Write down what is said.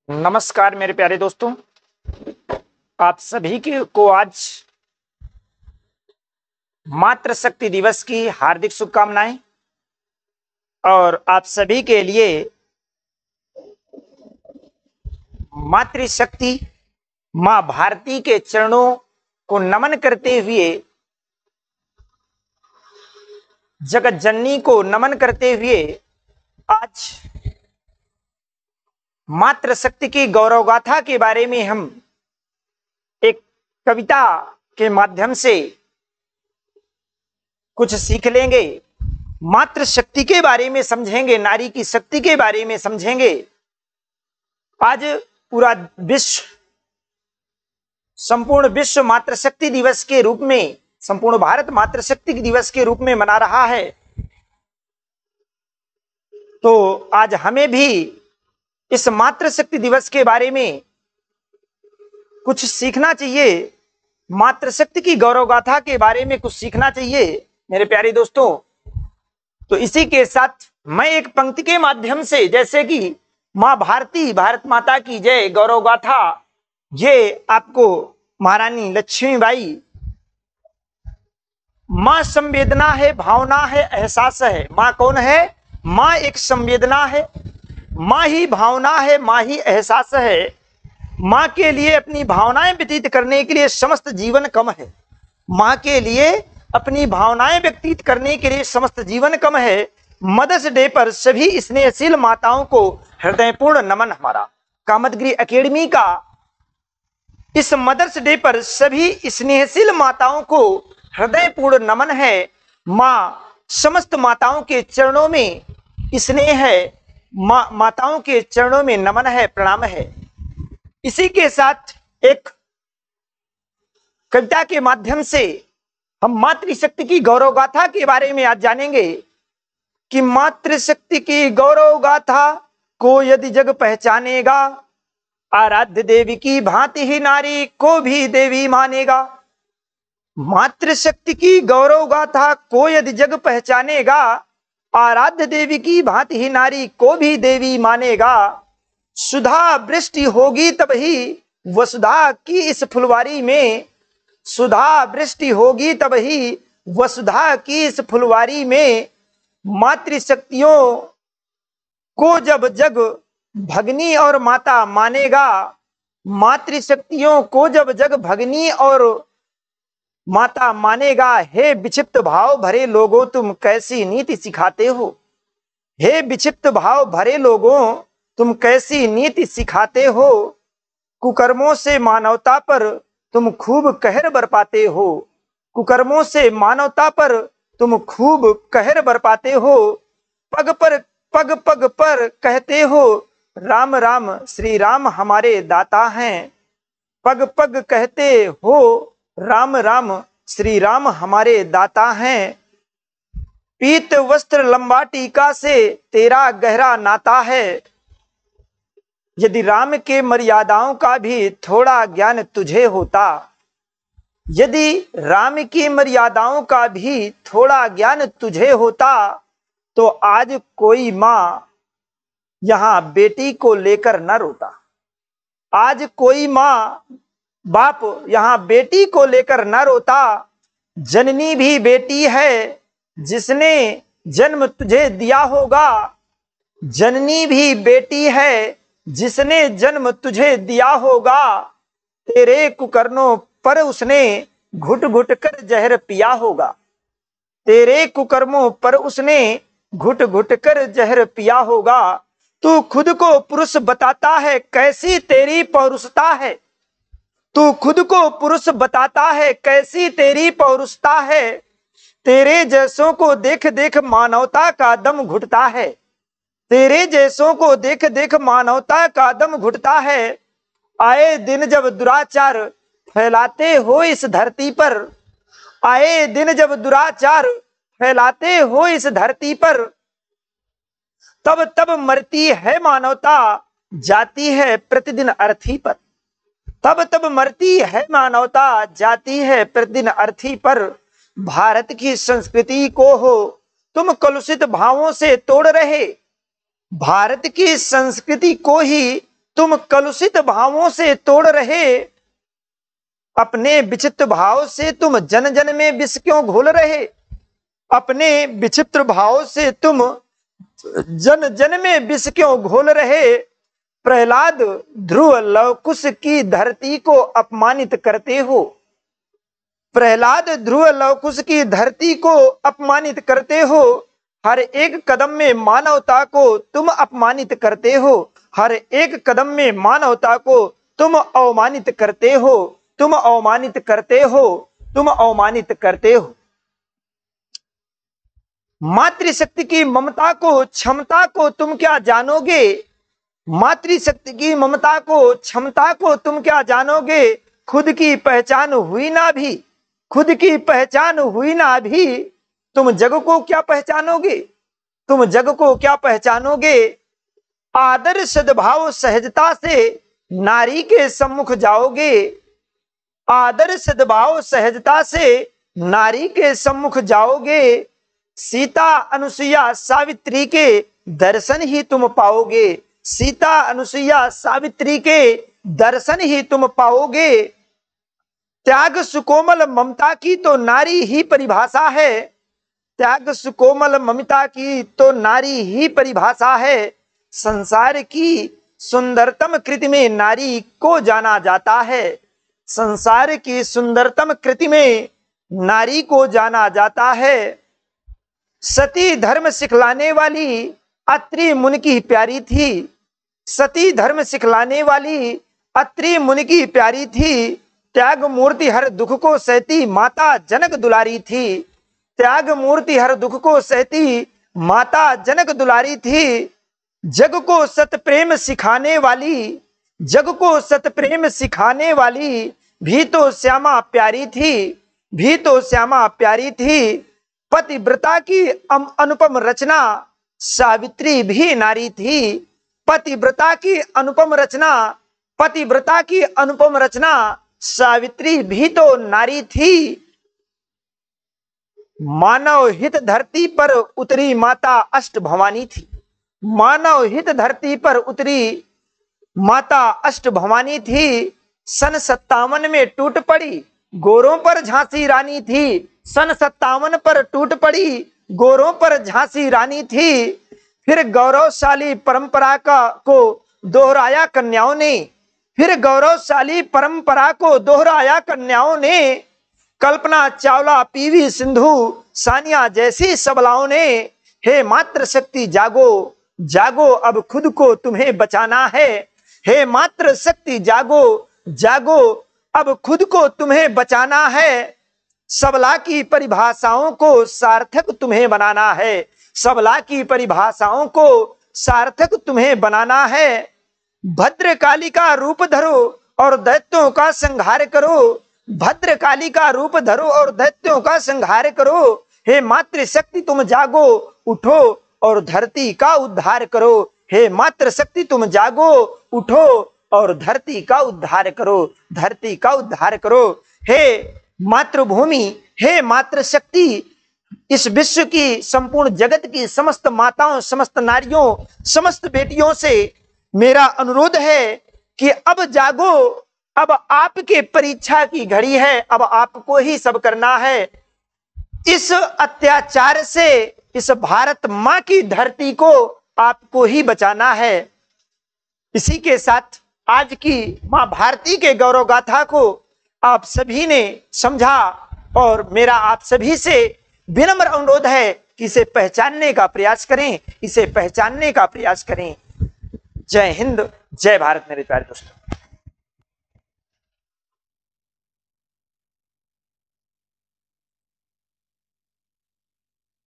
नमस्कार मेरे प्यारे दोस्तों, आप सभी को आज मातृशक्ति दिवस की हार्दिक शुभकामनाएं। और आप सभी के लिए मातृशक्ति मां भारती के चरणों को नमन करते हुए, जगत जननी को नमन करते हुए आज मातृशक्ति की गौरव गाथा के बारे में हम एक कविता के माध्यम से कुछ सीख लेंगे। मातृशक्ति के बारे में समझेंगे, नारी की शक्ति के बारे में समझेंगे। आज पूरा विश्व, संपूर्ण विश्व मातृशक्ति दिवस के रूप में, संपूर्ण भारत मातृशक्ति दिवस के रूप में मना रहा है। तो आज हमें भी इस मातृशक्ति दिवस के बारे में कुछ सीखना चाहिए, मातृशक्ति की गौरव गाथा के बारे में कुछ सीखना चाहिए मेरे प्यारे दोस्तों। तो इसी के साथ मैं एक पंक्ति के माध्यम से, जैसे कि मां भारती, भारत माता की जय, गौरव गाथा, ये आपको महारानी लक्ष्मीबाई, मां संवेदना है, भावना है, एहसास है। मां कौन है? मां एक संवेदना है, मां ही भावना है, मां ही एहसास है। मां के लिए अपनी भावनाएं व्यतीत करने के लिए समस्त जीवन कम है। मां के लिए अपनी भावनाएं व्यतीत करने के लिए समस्त जीवन कम है। मदर्स डे पर सभी स्नेहशील माताओं को हृदयपूर्ण नमन। हमारा कामतगिरी एकेडमी का इस मदर्स डे पर सभी स्नेहशील माताओं को हृदयपूर्ण नमन है। मां समस्त माताओं के चरणों में स्नेह है, माताओं के चरणों में नमन है, प्रणाम है। इसी के साथ एक कविता के माध्यम से हम मातृशक्ति की गौरव गाथा के बारे में आज जानेंगे कि मातृशक्ति की गौरव गाथा को यदि जग पहचानेगा, आराध्य देवी की भांति ही नारी को भी देवी मानेगा। मातृशक्ति की गौरव गाथा को यदि जग पहचानेगा, आराध्य देवी की भांति ही नारी को भी देवी मानेगा। सुधा वृष्टि होगी तब ही वसुधा की इस फुलवारी में, सुधा वृष्टि होगी तब ही वसुधा की इस फुलवारी में। मातृशक्तियों को जब जग भगनी और माता मानेगा, मातृशक्तियों को जब जग भगनी और माता मानेगा। हे विक्षिप्त भाव भरे लोगों तुम कैसी नीति सिखाते हो, हे विक्षिप्त भाव भरे लोगों तुम कैसी नीति सिखाते हो। कुकर्मों से मानवता पर तुम खूब कहर बरपाते हो, कुकर्मों से मानवता पर तुम खूब कहर बरपाते हो। पग पर कहते हो राम राम श्री राम हमारे दाता हैं, पग पग कहते हो राम राम श्री राम हमारे दाता हैं। पीत वस्त्र लंबा टीका से तेरा गहरा नाता है, यदि राम के मर्यादाओं का भी थोड़ा ज्ञान तुझे होता, यदि राम की मर्यादाओं का भी थोड़ा ज्ञान तुझे होता, तो आज कोई मां यहां बेटी को लेकर न रोता। आज कोई मां बाप यहां बेटी को लेकर न रोता। जननी भी बेटी है जिसने जन्म तुझे दिया होगा, जननी भी बेटी है जिसने जन्म तुझे दिया होगा। तेरे कुकर्मों पर उसने घुट घुट कर जहर पिया होगा, तेरे कुकर्मों पर उसने घुट घुट कर जहर पिया होगा। तू खुद को पुरुष बताता है कैसी तेरी पौरुषता है, तू खुद को पुरुष बताता है कैसी तेरी पौरुषता है। तेरे जैसों को देख देख मानवता का दम घुटता है, तेरे जैसों को देख देख मानवता का दम घुटता है। आए दिन जब दुराचार फैलाते हो इस धरती पर, आए दिन जब दुराचार फैलाते हो इस धरती पर, तब तब मरती है मानवता जाती है प्रतिदिन अर्थी पर, तब तब मरती है मानवता जाती है प्रतिदिन अर्थी पर। भारत की संस्कृति को हो तुम कलुषित भावों से तोड़ रहे, भारत की संस्कृति को ही तुम कलुषित भावों से तोड़ रहे, अपने विचित्र भाव से तुम जन जन में विष क्यों घोल रहे। अपने विचित्र भाव से तुम जन जन में विष क्यों घोल रहे। प्रहलाद ध्रुव लवकुश की धरती को अपमानित करते हो। प्रहलाद ध्रुव लवकुश की धरती को अपमानित करते हो। हर एक कदम में मानवता को तुम अपमानित करते हो। हर एक कदम में मानवता को तुम अवमानित करते हो। तुम अवमानित करते हो। तुम अवमानित करते हो। मातृशक्ति की ममता को, क्षमता को तुम क्या जानोगे। मातृशक्ति की ममता को, क्षमता को तुम क्या जानोगे। खुद की पहचान हुई ना भी, खुद की पहचान हुई ना भी, तुम जग को क्या पहचानोगे। तुम जग को क्या पहचानोगे। आदर सद्भाव सहजता से नारी के सम्मुख जाओगे। आदर सद्भाव सहजता से नारी के सम्मुख जाओगे। सीता अनुसुईया सावित्री के दर्शन ही तुम पाओगे। सीता अनुसुईया सावित्री के दर्शन ही तुम पाओगे। त्याग सुकोमल ममता की तो नारी ही परिभाषा है। त्याग सुकोमल ममता की तो नारी ही परिभाषा है। संसार की सुंदरतम कृति में नारी को जाना जाता है। संसार की सुंदरतम कृति में नारी को जाना जाता है। सती धर्म सिखलाने वाली अत्रि मुनि की प्यारी थी। सती धर्म सिखलाने वाली अत्रि मुनि की प्यारी थी। त्याग मूर्ति हर दुख को सहती माता जनक दुलारी थी। त्याग मूर्ति हर दुख को सहती माता जनक दुलारी थी। जग को सत प्रेम सिखाने वाली, जग को सत प्रेम सिखाने वाली भी तो श्यामा प्यारी थी। भी तो श्यामा प्यारी थी। पतिव्रता की अनुपम रचना सावित्री भी नारी थी। पतिव्रता की अनुपम रचना, पतिव्रता की अनुपम रचना सावित्री भी तो नारी थी। मानव हित धरती पर उतरी माता अष्ट भवानी थी। मानव हित धरती पर उतरी माता अष्ट भवानी थी। सन 57 में टूट पड़ी, गोरों पर झांसी रानी थी। सन 57 पर टूट पड़ी, गोरों पर झांसी रानी थी। फिर गौरवशाली परंपरा को दोहराया कन्याओं ने। फिर गौरवशाली परंपरा को दोहराया कन्याओं ने। कल्पना चावला, पीवी सिंधु, सानिया जैसी सबलाओं ने। हे मातृ शक्ति जागो, जागो अब खुद को तुम्हें बचाना है। हे मातृ शक्ति जागो, जागो अब खुद को तुम्हें बचाना है। सबला की परिभाषाओं को सार्थक तुम्हें बनाना है। सबला की परिभाषाओं को सार्थक तुम्हें बनाना है। भद्रकाली का रूप धरो और दैत्यों का संहार करो। भद्रकाली का रूप धरो और दैत्यों का संहार करो। हे मातृशक्ति तुम जागो, उठो और धरती का उद्धार करो। हे मातृशक्ति तुम जागो, उठो और धरती का उद्धार करो। धरती का उद्धार करो। हे मातृभूमि, हे मातृशक्ति, इस विश्व की, संपूर्ण जगत की समस्त माताओं, समस्त नारियों, समस्त बेटियों से मेरा अनुरोध है कि अब जागो। अब आपके परीक्षा की घड़ी है। अब आपको ही सब करना है। इस अत्याचार से इस भारत मां की धरती को आपको ही बचाना है। इसी के साथ आज की मां भारती के गौरव गाथा को आप सभी ने समझा और मेरा आप सभी से विनम्र अनुरोध है कि इसे पहचानने का प्रयास करें। इसे पहचानने का प्रयास करें। जय हिंद, जय भारत मेरे प्यारे दोस्तों।